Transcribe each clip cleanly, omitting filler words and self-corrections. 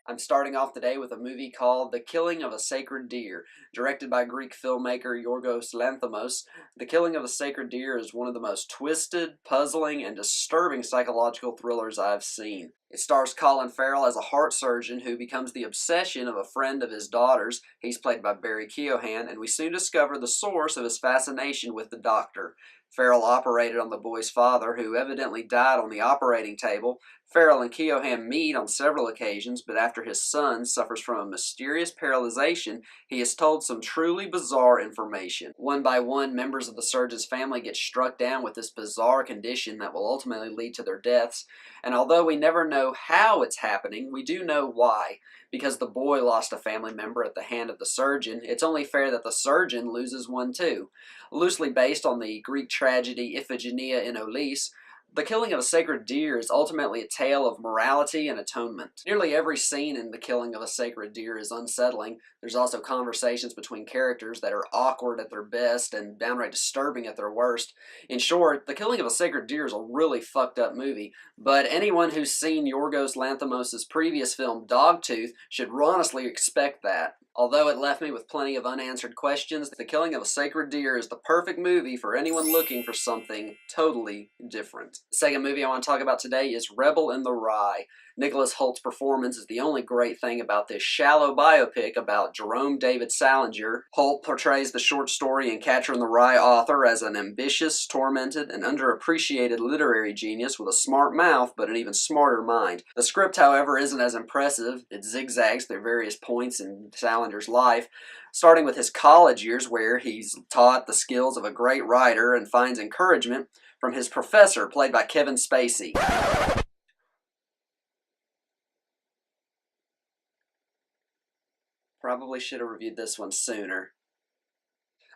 I'm starting off today with a movie called The Killing of a Sacred Deer, directed by Greek filmmaker Yorgos Lanthimos. The Killing of a Sacred Deer is one of the most twisted, puzzling, and disturbing psychological thrillers I've seen. It stars Colin Farrell as a heart surgeon who becomes the obsession of a friend of his daughter's. He's played by Barry Keoghan, and we soon discover the source of his fascination with the doctor. Farrell operated on the boy's father, who evidently died on the operating table. Farrell and Keoghan meet on several occasions, but after his son suffers from a mysterious paralyzation, he is told some truly bizarre information. One by one, members of the surgeon's family get struck down with this bizarre condition that will ultimately lead to their deaths. And although we never know how it's happening, we do know why. Because the boy lost a family member at the hand of the surgeon, it's only fair that the surgeon loses one too. Loosely based on the Greek tragedy Iphigenia in Aulis, The Killing of a Sacred Deer is ultimately a tale of morality and atonement. Nearly every scene in The Killing of a Sacred Deer is unsettling. There's also conversations between characters that are awkward at their best and downright disturbing at their worst. In short, The Killing of a Sacred Deer is a really fucked up movie, but anyone who's seen Yorgos Lanthimos' previous film Dogtooth should honestly expect that. Although it left me with plenty of unanswered questions, The Killing of a Sacred Deer is the perfect movie for anyone looking for something totally different. The second movie I want to talk about today is Rebel in the Rye. Nicholas Holt's performance is the only great thing about this shallow biopic about Jerome David Salinger. Holt portrays the short story and Catcher in the Rye author as an ambitious, tormented, and underappreciated literary genius with a smart mouth but an even smarter mind. The script, however, isn't as impressive. It zigzags through various points in Salinger's life, starting with his college years where he's taught the skills of a great writer and finds encouragement from his professor, played by Kevin Spacey. Probably should have reviewed this one sooner.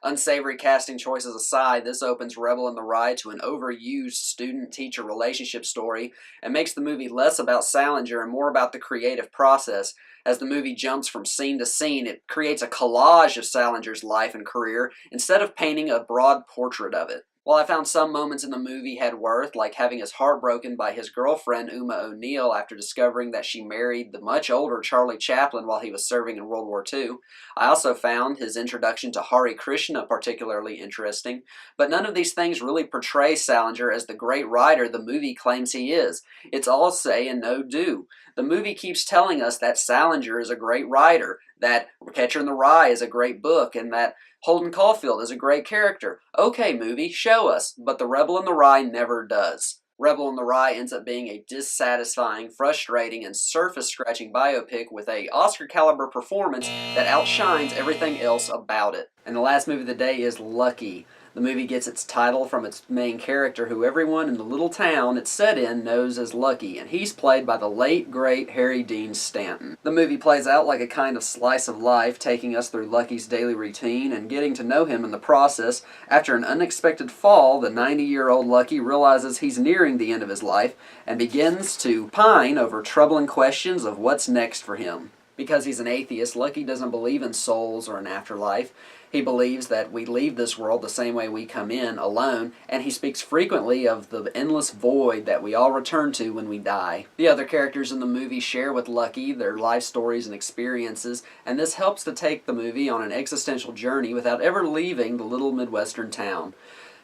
Unsavory casting choices aside, this opens Rebel in the Rye to an overused student-teacher relationship story and makes the movie less about Salinger and more about the creative process. As the movie jumps from scene to scene, it creates a collage of Salinger's life and career instead of painting a broad portrait of it. While I found some moments in the movie had worth, like having his heart broken by his girlfriend Uma O'Neill after discovering that she married the much older Charlie Chaplin while he was serving in World War II, I also found his introduction to Hare Krishna particularly interesting, but none of these things really portray Salinger as the great writer the movie claims he is. It's all say and no do. The movie keeps telling us that Salinger is a great writer, that Catcher in the Rye is a great book, and that Holden Caulfield is a great character. Okay, movie, show us, but The Rebel in the Rye never does. Rebel in the Rye ends up being a dissatisfying, frustrating, and surface-scratching biopic with a Oscar-caliber performance that outshines everything else about it. And the last movie of the day is Lucky. The movie gets its title from its main character, who everyone in the little town it's set in knows as Lucky, and he's played by the late, great Harry Dean Stanton. The movie plays out like a kind of slice of life, taking us through Lucky's daily routine and getting to know him in the process. After an unexpected fall, the 90-year-old Lucky realizes he's nearing the end of his life and begins to pine over troubling questions of what's next for him. Because he's an atheist, Lucky doesn't believe in souls or an afterlife. He believes that we leave this world the same way we come in, alone, and he speaks frequently of the endless void that we all return to when we die. The other characters in the movie share with Lucky their life stories and experiences, and this helps to take the movie on an existential journey without ever leaving the little Midwestern town.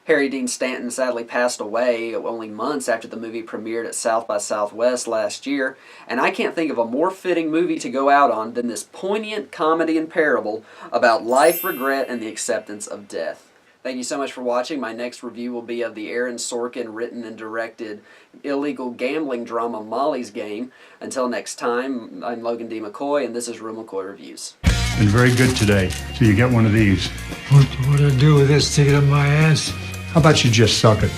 Harry Dean Stanton sadly passed away only months after the movie premiered at South by Southwest last year, and I can't think of a more fitting movie to go out on than this poignant comedy and parable about life, regret, and the acceptance of death. Thank you so much for watching. My next review will be of the Aaron Sorkin written and directed illegal gambling drama Molly's Game. Until next time, I'm Logan D. McCoy, and this is Real McCoy Reviews. Been very good today, so you get one of these. What do I do with this? Stick it up my ass? How about you just suck it?